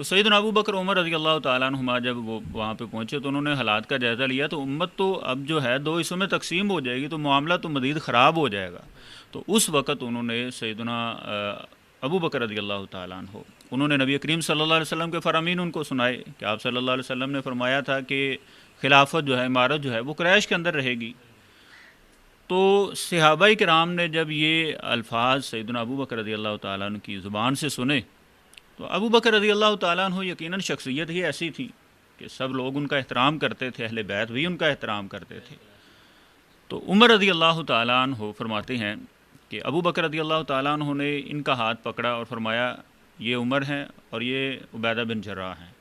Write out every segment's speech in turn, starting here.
تو سیدنا ابو بکر عمر رضی اللہ تعالیٰ عنہما جب وہ وہاں پہ پہنچے تو انہوں نے حالات کا جائزہ لیا، تو امت تو اب جو ہے دو حصوں میں تقسیم ہو جائے گی، تو معاملہ تو مزید خراب ہو جائے گا۔ تو اس وقت انہوں نے سیدنا ابو بکر رضی اللہ تعالیٰ عنہ، انہوں نے نبی کریم صلی اللہ علیہ وسلم کے فرامین ان کو سنائے کہ آپ صلی اللہ علیہ وسلم نے فرمایا تھا کہ خلافت جو ہے، امارت جو ہے وہ قریش کے اندر رہے گی۔ تو صحابہ کرام نے جب یہ الفاظ سیدنا ابو بکر رضی اللہ تعالیٰ عنہ کی زبان سے سنے، تو ابو بکر رضی اللہ تعالیٰ عنہ یقیناً شخصیت ہی ایسی تھی کہ سب لوگ ان کا احترام کرتے تھے، اہل بیت بھی ان کا احترام کرتے تھے۔ تو عمر رضی اللہ تعالیٰ عنہ فرماتے ہیں کہ ابو بکر رضی اللہ تعالیٰ عنہ نے ان کا ہاتھ پکڑا اور فرمایا یہ عمر ہیں اور یہ عبیدہ بن جراح ہیں،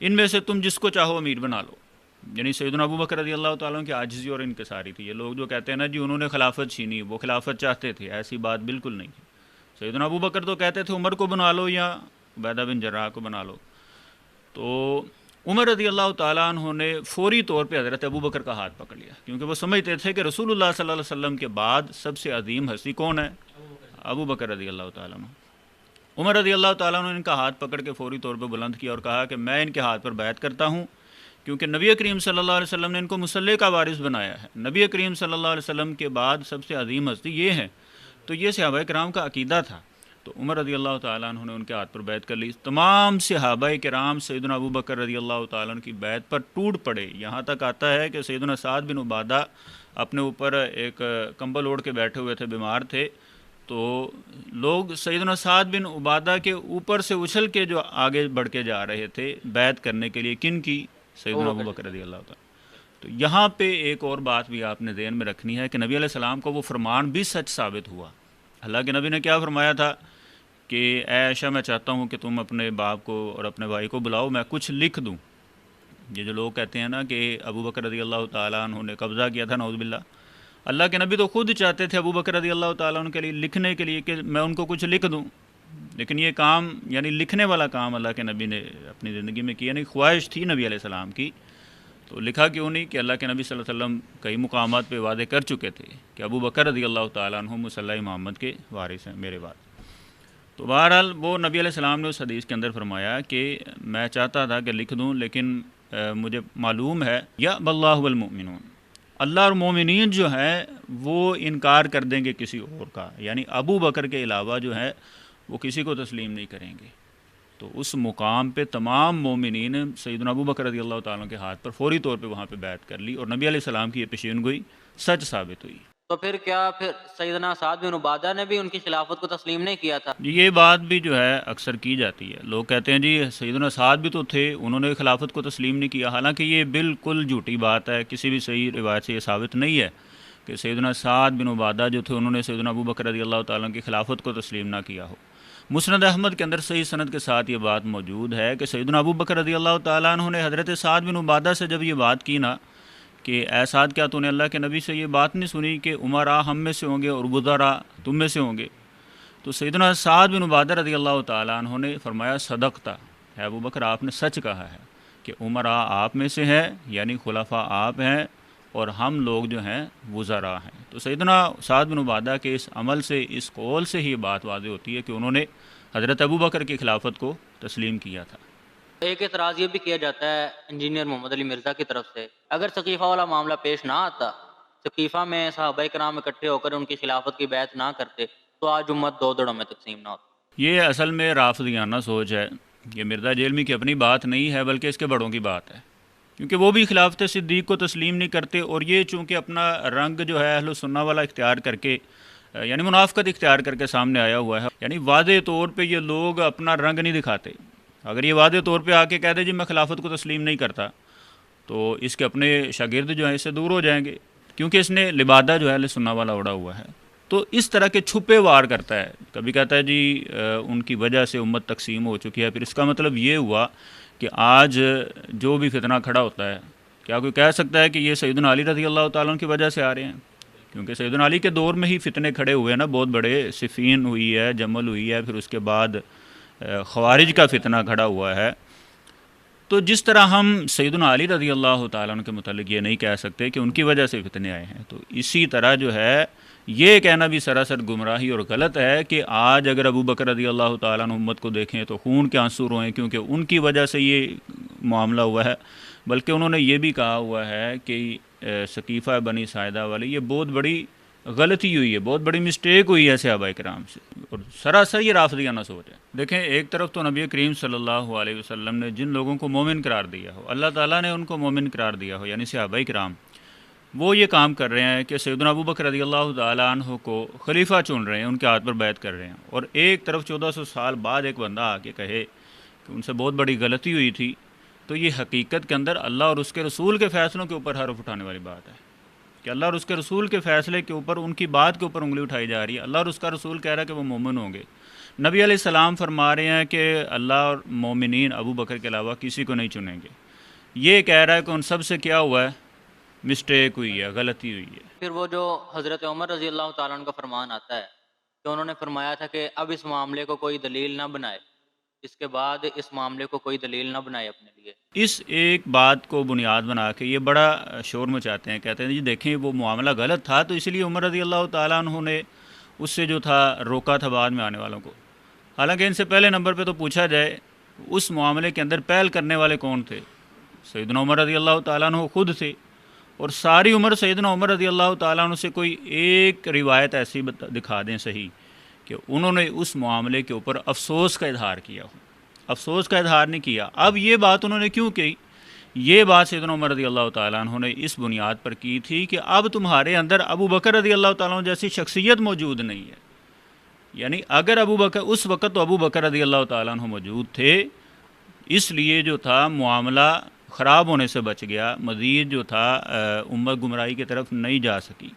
ان میں سے تم جس کو چاہو امیر بنا لو۔ یعنی سیدنا ابو بکر رضی اللہ تعالیٰ عنہ کی عاجزی اور انکساری تھی۔ یہ لوگ جو کہتے ہیں نا جی انہوں نے خلافت چھینی، وہ خلافت چاہتے تھے، ایسی بات بالکل نہیں تھی۔ سیدنا ابو بکر تو کہتے تھے عمر کو بنا لو یا عبیدہ بن جراح کو بنا لو۔ تو عمر رضی اللہ تعالیٰ عنہ نے فوری طور پہ حضرت ابو بکر کا ہاتھ پکڑ لیا، کیونکہ وہ سمجھتے تھے کہ رسول اللہ صلی اللہ علیہ وسلم کے بعد سب سے عظیم ہستی کون ہے؟ ابو بکر رضی اللہ تعالیٰ عنہ۔ عمر رضی اللہ تعالیٰ عنہ نے ان کا ہاتھ پکڑ کے فوری طور پہ بلند کیا اور کہا کہ میں ان کے ہاتھ پر بیعت کرتا ہوں، کیونکہ نبی کریم صلی اللہ علیہ وسلم نے ان کو مصلی کا وارث بنایا ہے۔ نبی کریم صلی اللہ علیہ وسلم کے بعد سب سے عظیم ہستی یہ ہے۔ تو یہ صحابہ کرام کا عقیدہ تھا۔ تو عمر رضی اللہ تعالیٰ عنہ نے ان کے ہاتھ پر بیعت کر لی۔ تمام صحابہ کرام سیدنا ابو بکر رضی اللہ تعالیٰ عنہ کی بیعت پر ٹوٹ پڑے۔ یہاں تک آتا ہے کہ سیدنا سعد بن عبادہ اپنے اوپر ایک کمبل اوڑھ کے بیٹھے ہوئے تھے، بیمار تھے، تو لوگ سیدنا سعد بن عبادہ کے اوپر سے اچھل کے جو آگے بڑھ کے جا رہے تھے بیعت کرنے کے لیے، کن کی؟ سیدنا ابو بکر رضی اللہ تعالیٰ۔ تو یہاں پہ ایک اور بات بھی آپ نے ذہن میں رکھنی ہے کہ نبی علیہ السلام کو وہ فرمان بھی سچ ثابت ہوا۔ اللہ کے نبی نے کیا فرمایا تھا کہ اے عائشہ میں چاہتا ہوں کہ تم اپنے باپ کو اور اپنے بھائی کو بلاؤ، میں کچھ لکھ دوں۔ یہ جو لوگ کہتے ہیں نا کہ ابو بکر رضی اللہ تعالیٰ عنہ نے قبضہ کیا تھا، نعوذ باللہ، اللہ کے نبی تو خود چاہتے تھے ابو بکر رضی اللہ تعالیٰ عنہ کے لیے لکھنے کے لیے کہ میں ان کو کچھ لکھ دوں، لیکن یہ کام یعنی لکھنے والا کام اللہ کے نبی نے اپنی زندگی میں کیا نہیں۔ خواہش تھی نبی علیہ السلام کی، تو لکھا کیوں نہیں کہ اللہ کے نبی صلی اللہ علیہ وسلم کئی مقامات پہ وعدے کر چکے تھے کہ ابو بکر رضی اللہ تعالیٰ عنہ مصلی محمد کے وارث ہیں میرے بعد۔ تو بہرحال وہ نبی علیہ السلام نے اس حدیث کے اندر فرمایا کہ میں چاہتا تھا کہ لکھ دوں، لیکن مجھے معلوم ہے یا باللہ والمؤمنون، اللہ اور مومنین جو ہیں وہ انکار کر دیں گے کسی اور کا، یعنی ابو بکر کے علاوہ جو ہے وہ کسی کو تسلیم نہیں کریں گے۔ تو اس مقام پہ تمام مومنین سیدنا ابو بکر رضی اللہ تعالیٰ کے ہاتھ پر فوری طور پہ وہاں پہ بیعت کر لی، اور نبی علیہ السلام کی یہ پیشین گوئی سچ ثابت ہوئی۔ تو پھر کیا سیدنا سعد بن عبادہ نے بھی ان کی خلافت کو تسلیم نہیں کیا تھا؟ یہ بات بھی جو ہے اکثر کی جاتی ہے، لوگ کہتے ہیں جی سیدنا سعد بھی تو تھے، انہوں نے خلافت کو تسلیم نہیں کیا، حالانکہ یہ بالکل جھوٹی بات ہے، کسی بھی صحیح روایت سے یہ ثابت نہیں ہے کہ سیدنا سعد بن عبادہ جو تھے انہوں نے سیدنا ابو بکر رضی اللہ تعالیٰ کی خلافت کو تسلیم نہ کیا ہو۔ مسند احمد کے اندر صحیح سند کے ساتھ یہ بات موجود ہے کہ سیدنا ابو بکر رضی اللہ تعالیٰ عنہ نے حضرت سعد بن عبادہ سے جب یہ بات کی نا کہ اے سعد کیا تو نے اللہ کے نبی سے یہ بات نہیں سنی کہ عمرا ہم میں سے ہوں گے اور وزرا تم میں سے ہوں گے؟ تو سیدنا سعد بن عبادہ رضی اللہ تعالیٰ عنہ نے فرمایا صدقتا، اے ابو بکر آپ نے سچ کہا ہے کہ عمرا آپ میں سے ہے، یعنی خلفاء آپ ہیں اور ہم لوگ جو ہیں وزراء ہیں۔ تو سیدنا سعد بن عبادہ کے اس عمل سے، اس قول سے ہی بات واضح ہوتی ہے کہ انہوں نے حضرت ابو بکر کی خلافت کو تسلیم کیا تھا۔ ایک اعتراض یہ بھی کیا جاتا ہے انجینئر محمد علی مرزا کی طرف سے، اگر ثقیفہ والا معاملہ پیش نہ آتا، ثقیفہ میں صحابہ کرام اکٹھے ہو کر ان کی خلافت کی بیعت نہ کرتے، تو آج امت دو دڑوں میں تقسیم نہ ہوتی۔ یہ اصل میں رافضیانہ سوچ ہے، یہ مرزا جیلمی کی اپنی بات نہیں ہے بلکہ اس کے بڑوں کی بات ہے، کیونکہ وہ بھی خلافت صدیق کو تسلیم نہیں کرتے، اور یہ چونکہ اپنا رنگ جو ہے اہل سنہ والا اختیار کر کے، یعنی منافقت اختیار کر کے سامنے آیا ہوا ہے، یعنی واضح طور پہ یہ لوگ اپنا رنگ نہیں دکھاتے۔ اگر یہ واضح طور پہ آ کے کہہ دے جی میں خلافت کو تسلیم نہیں کرتا، تو اس کے اپنے شاگرد جو ہیں اس سے دور ہو جائیں گے، کیونکہ اس نے لبادہ جو ہے اہل سنہ والا اڑا ہوا ہے۔ تو اس طرح کے چھپے وار کرتا ہے، کبھی کہتا ہے جی ان کی وجہ سے امت تقسیم ہو چکی ہے، پھر اس کا مطلب یہ ہوا کہ آج جو بھی فتنہ کھڑا ہوتا ہے، کیا کوئی کہہ سکتا ہے کہ یہ سیدنا علی رضی اللہ تعالیٰ عنہ کی وجہ سے آ رہے ہیں؟ کیونکہ سیدنا علی کے دور میں ہی فتنے کھڑے ہوئے ہیں نا، بہت بڑے، صفین ہوئی ہے، جمل ہوئی ہے، پھر اس کے بعد خوارج کا فتنہ کھڑا ہوا ہے۔ تو جس طرح ہم سیدنا علی رضی اللہ تعالیٰ عنہ کے متعلق یہ نہیں کہہ سکتے کہ ان کی وجہ سے فتنے آئے ہیں، تو اسی طرح جو ہے یہ کہنا بھی سراسر گمراہی اور غلط ہے کہ آج اگر ابو بکر رضی اللہ تعالیٰ عنہ امت کو دیکھیں تو خون کے آنسو روئیں کیونکہ ان کی وجہ سے یہ معاملہ ہوا ہے، بلکہ انہوں نے یہ بھی کہا ہوا ہے کہ ثقیفہ بنی ساعدہ والے یہ بہت بڑی غلطی ہوئی ہے، بہت بڑی مسٹیک ہوئی ہے صحابہ کرام سے، اور سراسر یہ رافضیانہ سوچ ہے۔ دیکھیں ایک طرف تو نبی کریم صلی اللہ علیہ وسلم نے جن لوگوں کو مومن قرار دیا ہو، اللہ تعالیٰ نے ان کو مومن قرار دیا ہو، یعنی صحابہ کرام، وہ یہ کام کر رہے ہیں کہ سیدنا ابو بکر رضی اللہ تعالیٰ عنہ کو خلیفہ چن رہے ہیں، ان کے ہاتھ پر بیعت کر رہے ہیں، اور ایک طرف 1400 سال بعد ایک بندہ آ کے کہے کہ ان سے بہت بڑی غلطی ہوئی تھی، تو یہ حقیقت کے اندر اللہ اور اس کے رسول کے فیصلوں کے اوپر حرف اٹھانے والی بات ہے کہ اللہ اور اس کے رسول کے فیصلے کے اوپر، ان کی بات کے اوپر انگلی اٹھائی جا رہی ہے۔ اللہ اور اس کا رسول کہہ رہا ہے کہ وہ مومن ہوں گے، نبی علیہ السلام فرما رہے ہیں کہ اللہ اور مومنین ابو بکر کے علاوہ کسی کو نہیں چنیں گے، یہ کہہ رہا ہے کہ ان سب سے کیا ہوا ہے، مسٹیک ہوئی ہے، غلطی ہوئی ہے۔ پھر وہ جو حضرت عمر رضی اللہ تعالیٰ عنہ کا فرمان آتا ہے کہ انہوں نے فرمایا تھا کہ اب اس معاملے کو کوئی دلیل نہ بنائے، اس کے بعد اس معاملے کو کوئی دلیل نہ بنائے اپنے لیے۔ اس ایک بات کو بنیاد بنا کے یہ بڑا شور مچاتے ہیں، کہتے ہیں جی دیکھیں وہ معاملہ غلط تھا تو اس لیے عمر رضی اللہ تعالیٰ عنہ نے اس سے جو تھا روکا تھا بعد میں آنے والوں کو، حالانکہ ان سے پہلے نمبر پہ تو پوچھا جائے اس معاملے کے اندر پہل کرنے والے کون تھے؟ سیدنا عمر رضی اللہ تعالیٰ عنہ خود تھے، اور ساری عمر سیدنا عمر رضی اللہ تعالیٰ عنہ سے کوئی ایک روایت ایسی دکھا دیں صحیح کہ انہوں نے اس معاملے کے اوپر افسوس کا اظہار کیا ہو، افسوس کا اظہار نہیں کیا۔ اب یہ بات انہوں نے کیوں کی؟ یہ بات سیدنا عمر رضی اللہ تعالیٰ عنہ نے اس بنیاد پر کی تھی کہ اب تمہارے اندر ابو بکر رضی اللہ تعالیٰ عنہ جیسی شخصیت موجود نہیں ہے، یعنی اگر ابو بکر اس وقت تو ابو بکر رضی اللہ تعالیٰ عنہ موجود تھے، اس لیے جو تھا معاملہ خراب ہونے سے بچ گیا، مزید جو تھا امت گمراہی کی طرف نہیں جا سکی۔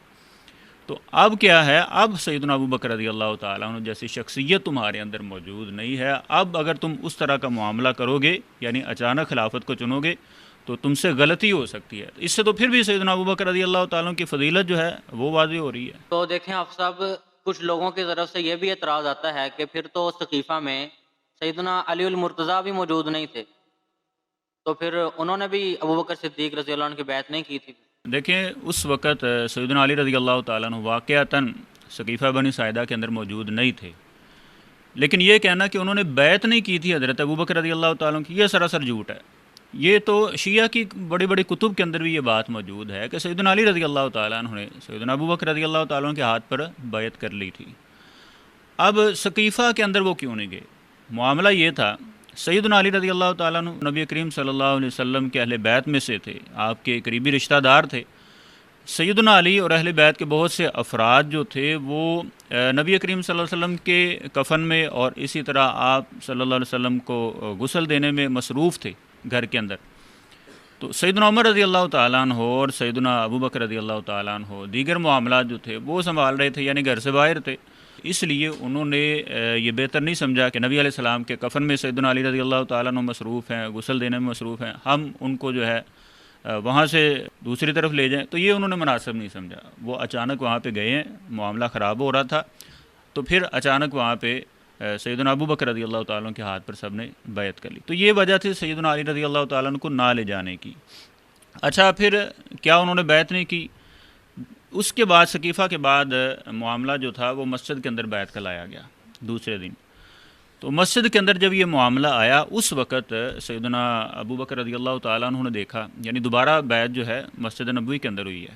تو اب کیا ہے، اب سیدنا ابو بکر رضی اللہ تعالیٰ عنہ جیسی شخصیت تمہارے اندر موجود نہیں ہے، اب اگر تم اس طرح کا معاملہ کرو گے، یعنی اچانک خلافت کو چنو گے، تو تم سے غلطی ہو سکتی ہے۔ اس سے تو پھر بھی سیدنا ابو بکر رضی اللہ تعالیٰ عنہ کی فضیلت جو ہے وہ واضح ہو رہی ہے۔ تو دیکھیں آپ صاحب، کچھ لوگوں کی طرف سے یہ بھی اعتراض آتا ہے کہ پھر تو ثقیفہ میں سیدنا علی المرتضیٰ بھی موجود نہیں تھے، تو پھر انہوں نے بھی ابو بکر صدیق رضی اللہ عنہ کی بیعت نہیں کی تھی۔ دیکھیں اس وقت سیدنا علی رضی اللہ تعالیٰ عنہ واقعتاً ثقیفہ بنی ساعدہ کے اندر موجود نہیں تھے، لیکن یہ کہنا کہ انہوں نے بیعت نہیں کی تھی حضرت ابو بکر رضی اللہ تعالیٰ عنہ کی، یہ سراسر جھوٹ ہے۔ یہ تو شیعہ کی بڑی بڑی کتب کے اندر بھی یہ بات موجود ہے کہ سیدنا علی رضی اللہ تعالیٰ عنہ نے سیدنا ابو بکر رضی اللہ تعالیٰ عنہ کے ہاتھ پر بیعت کر لی تھی۔ اب ثقیفہ کے اندر وہ کیوں نہیں گئے؟ معاملہ یہ تھا، سیدنا علی رضی اللہ تعالیٰ عنہ نبی کریم صلی اللہ علیہ وسلم کے اہل بیت میں سے تھے، آپ کے قریبی رشتہ دار تھے۔ سیدنا علی اور اہل بیت کے بہت سے افراد جو تھے وہ نبی کریم صلی اللہ علیہ وسلم کے کفن میں اور اسی طرح آپ صلی اللہ علیہ وسلم کو غسل دینے میں مصروف تھے گھر کے اندر۔ تو سیدنا عمر رضی اللہ تعالیٰ عنہ اور سیدنا ابو بکر رضی اللہ تعالیٰ عنہ دیگر معاملات جو تھے وہ سنبھال رہے تھے، یعنی گھر سے باہر تھے، اس لیے انہوں نے یہ بہتر نہیں سمجھا کہ نبی علیہ السلام کے کفن میں سیدنا علی رضی اللہ تعالیٰ عنہ مصروف ہیں، غسل دینے میں مصروف ہیں، ہم ان کو جو ہے وہاں سے دوسری طرف لے جائیں، تو یہ انہوں نے مناسب نہیں سمجھا۔ وہ اچانک وہاں پہ گئے ہیں، معاملہ خراب ہو رہا تھا، تو پھر اچانک وہاں پہ سیدنا ابو بکر رضی اللہ تعالیٰ عنہ کے ہاتھ پر سب نے بیعت کر لی، تو یہ وجہ تھی سیدنا علی رضی اللہ تعالیٰ عنہ کو نہ لے جانے کی۔ اچھا پھر کیا انہوں نے بیعت نہیں کی؟ اس کے بعد ثقیفہ کے بعد معاملہ جو تھا وہ مسجد کے اندر بیعت کا لایا گیا دوسرے دن۔ تو مسجد کے اندر جب یہ معاملہ آیا، اس وقت سیدنا ابو بکر رضی اللہ تعالیٰ عنہ نے دیکھا، یعنی دوبارہ بیعت جو ہے مسجد نبوی کے اندر ہوئی ہے،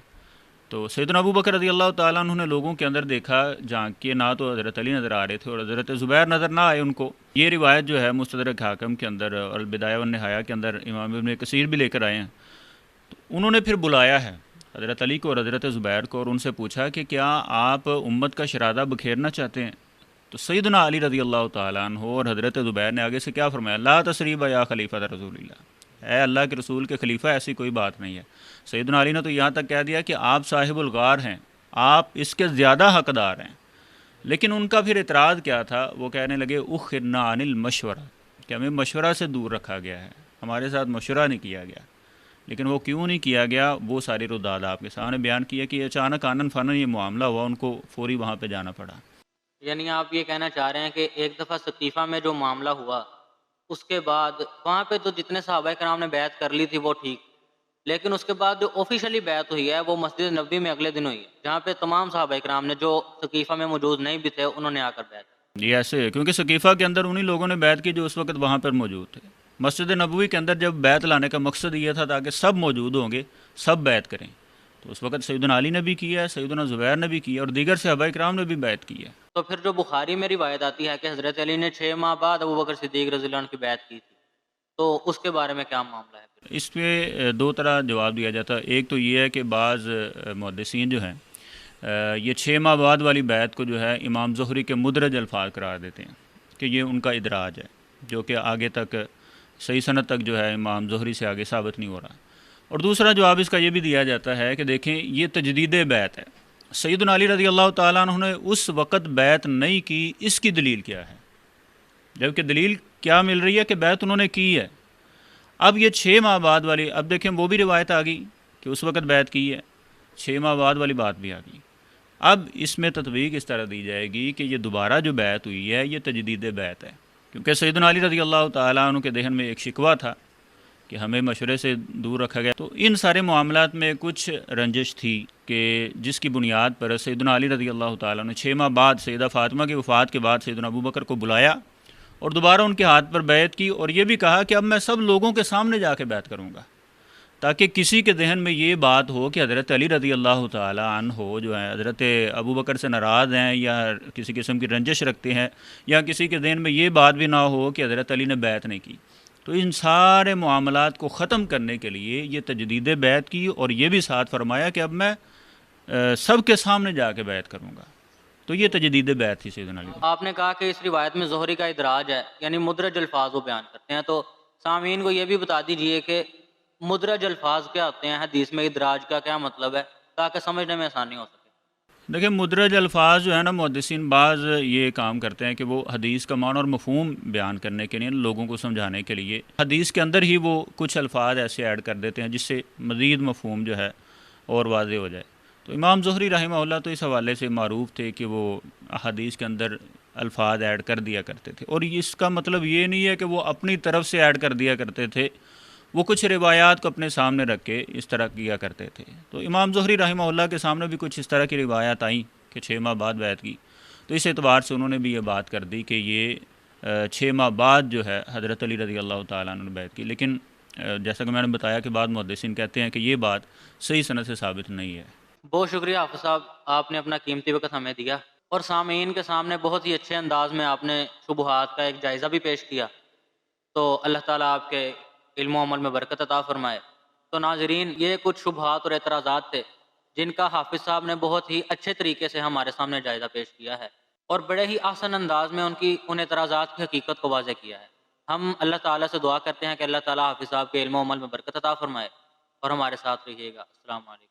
تو سیدنا ابو بکر رضی اللہ تعالیٰ عنہ نے لوگوں کے اندر دیکھا جہاں کہ نہ تو حضرت علی نظر آ رہے تھے اور حضرت زبیر نظر نہ آئے ان کو۔ یہ روایت جو ہے مستدرک حاکم کے اندر اور البدایہ والنہایہ کے اندر امام ابن کثیر بھی لے کر آئے ہیں۔ تو انہوں نے پھر بلایا ہے حضرت علی کو اور حضرت زبیر کو، اور ان سے پوچھا کہ کیا آپ امت کا شرادہ بکھیرنا چاہتے ہیں؟ تو سیدنا علی رضی اللہ تعالیٰ عنہ اور حضرت زبیر نے آگے سے کیا فرمایا؟ لا تثریب یا خلیفہ رسول اللہ، اے اللہ کے رسول کے خلیفہ ایسی کوئی بات نہیں ہے۔ سیدنا علی نے تو یہاں تک کہہ دیا کہ آپ صاحب الغار ہیں، آپ اس کے زیادہ حقدار ہیں۔ لیکن ان کا پھر اعتراض کیا تھا؟ وہ کہنے لگے اخرنا عن المشورہ، کہ ہمیں مشورہ سے دور رکھا گیا ہے، ہمارے ساتھ مشورہ نہیں کیا گیا۔ لیکن وہ کیوں نہیں کیا گیا، وہ ساری رداد آپ کے سامنے بیان کیا کہ اچانک آنن فانن یہ معاملہ ہوا، ان کو فوری وہاں پہ جانا پڑا۔ یعنی آپ یہ کہنا چاہ رہے ہیں کہ ایک دفعہ ثقیفہ میں جو معاملہ ہوا، اس کے بعد وہاں پہ تو جتنے صحابہ کرام نے بیعت کر لی تھی وہ ٹھیک، لیکن اس کے بعد جو آفیشلی بیعت ہوئی ہے وہ مسجد نبوی میں اگلے دن ہوئی ہے، جہاں پہ تمام صحابہ کرام نے جو ثقیفہ میں موجود نہیں بھی تھے انہوں نے آ کر بیعت کی۔ یہ ایسے ہے کیونکہ ثقیفہ کے اندر انہی لوگوں نے بیعت کی جو اس وقت وہاں پر موجود تھے۔ مسجد نبوی کے اندر جب بیعت لانے کا مقصد یہ تھا تاکہ سب موجود ہوں گے، سب بیعت کریں، تو اس وقت سیدنا علی نے بھی کیا ہے، سیدنا زبیر نے بھی کیا اور دیگر صحابہ کرام نے بھی بیعت کی ہے۔ تو پھر جو بخاری میں روایت آتی ہے کہ حضرت علی نے 6 ماہ بعد ابوبکر صدیق رضی اللہ عنہ کی بیعت کی تھی، تو اس کے بارے میں کیا معاملہ ہے پھر؟ اس پہ دو طرح جواب دیا جاتا ہے۔ ایک تو یہ ہے کہ بعض محدثین جو ہیں یہ 6 ماہ بعد والی بیعت کو جو ہے امام زہری کے مدرج الفاظ قرار دیتے ہیں کہ یہ ان کا ادراج ہے، جو کہ آگے تک صحیح سند تک جو ہے امام زہری سے آگے ثابت نہیں ہو رہا۔ اور دوسرا جواب اس کا یہ بھی دیا جاتا ہے کہ دیکھیں یہ تجدید بیعت ہے، سیدنا علی رضی اللہ تعالیٰ عنہ نے اس وقت بیعت نہیں کی، اس کی دلیل کیا ہے؟ جبکہ دلیل کیا مل رہی ہے کہ بیعت انہوں نے کی ہے۔ اب یہ 6 ماہ بعد والی، اب دیکھیں وہ بھی روایت آ گئی کہ اس وقت بیعت کی ہے، 6 ماہ بعد والی بات بھی آ گئی۔ اب اس میں تطبیق اس طرح دی جائے گی کہ یہ دوبارہ جو بیعت ہوئی ہے یہ تجدید بیعت ہے، کیونکہ سیدنا علی رضی اللہ تعالیٰ عنہ کے ذہن میں ایک شکوہ تھا کہ ہمیں مشورے سے دور رکھا گیا، تو ان سارے معاملات میں کچھ رنجش تھی کہ جس کی بنیاد پر سیدنا علی رضی اللہ تعالیٰ نے 6 ماہ بعد سیدہ فاطمہ کی وفات کے بعد سیدنا ابوبکر کو بلایا اور دوبارہ ان کے ہاتھ پر بیعت کی، اور یہ بھی کہا کہ اب میں سب لوگوں کے سامنے جا کے بیعت کروں گا، تاکہ کسی کے ذہن میں یہ بات ہو کہ حضرت علی رضی اللہ تعالیٰ عنہ جو ہیں حضرت ابوبکر سے ناراض ہیں یا کسی قسم کی رنجش رکھتے ہیں، یا کسی کے ذہن میں یہ بات بھی نہ ہو کہ حضرت علی نے بیعت نہیں کی۔ تو ان سارے معاملات کو ختم کرنے کے لیے یہ تجدید بیعت کی، اور یہ بھی ساتھ فرمایا کہ اب میں سب کے سامنے جا کے بیعت کروں گا، تو یہ تجدید بیعت تھی سیدنا علی۔ آپ نے کہا کہ اس روایت میں زہری کا ادراج ہے، یعنی مدرج الفاظ وہ بیان کرتے ہیں، تو سامعین کو یہ بھی بتا دیجئے کہ مدرج الفاظ کیا ہوتے ہیں، حدیث میں ادراج کا کیا مطلب ہے، تاکہ سمجھنے میں آسانی ہو سکے۔ دیکھیں مدرج الفاظ جو ہے نا، محدثین بعض یہ کام کرتے ہیں کہ وہ حدیث کا معنی اور مفہوم بیان کرنے کے لیے، لوگوں کو سمجھانے کے لیے حدیث کے اندر ہی وہ کچھ الفاظ ایسے ایڈ کر دیتے ہیں جس سے مزید مفہوم جو ہے اور واضح ہو جائے۔ تو امام زہری رحمہ اللہ تو اس حوالے سے معروف تھے کہ وہ حدیث کے اندر الفاظ ایڈ کر دیا کرتے تھے، اور اس کا مطلب یہ نہیں ہے کہ وہ اپنی طرف سے ایڈ کر دیا کرتے تھے، وہ کچھ روایات کو اپنے سامنے رکھ کے اس طرح کیا کرتے تھے۔ تو امام زہری رحمہ اللہ کے سامنے بھی کچھ اس طرح کی روایات آئیں کہ 6 ماہ بعد بیعت کی، تو اس اعتبار سے انہوں نے بھی یہ بات کر دی کہ یہ 6 ماہ بعد جو ہے حضرت علی رضی اللہ تعالیٰ عنہ نے بیعت کی، لیکن جیسا کہ میں نے بتایا کہ بعض محدثین کہتے ہیں کہ یہ بات صحیح سند سے ثابت نہیں ہے۔ بہت شکریہ حافظ صاحب، آپ نے اپنا قیمتی وقت ہمیں دیا، اور سامعین کے سامنے بہت ہی اچھے انداز میں آپ نے شبہات کا ایک جائزہ بھی پیش کیا۔ تو اللہ تعالیٰ آپ کے علم و عمل میں برکت عطا فرمائے۔ تو ناظرین، یہ کچھ شبہات اور اعتراضات تھے جن کا حافظ صاحب نے بہت ہی اچھے طریقے سے ہمارے سامنے جائزہ پیش کیا ہے، اور بڑے ہی آسان انداز میں ان اعتراضات کی حقیقت کو واضح کیا ہے۔ ہم اللہ تعالیٰ سے دعا کرتے ہیں کہ اللہ تعالیٰ حافظ صاحب کے علم و عمل میں برکت عطا فرمائے، اور ہمارے ساتھ رہیے گا۔ السلام علیکم۔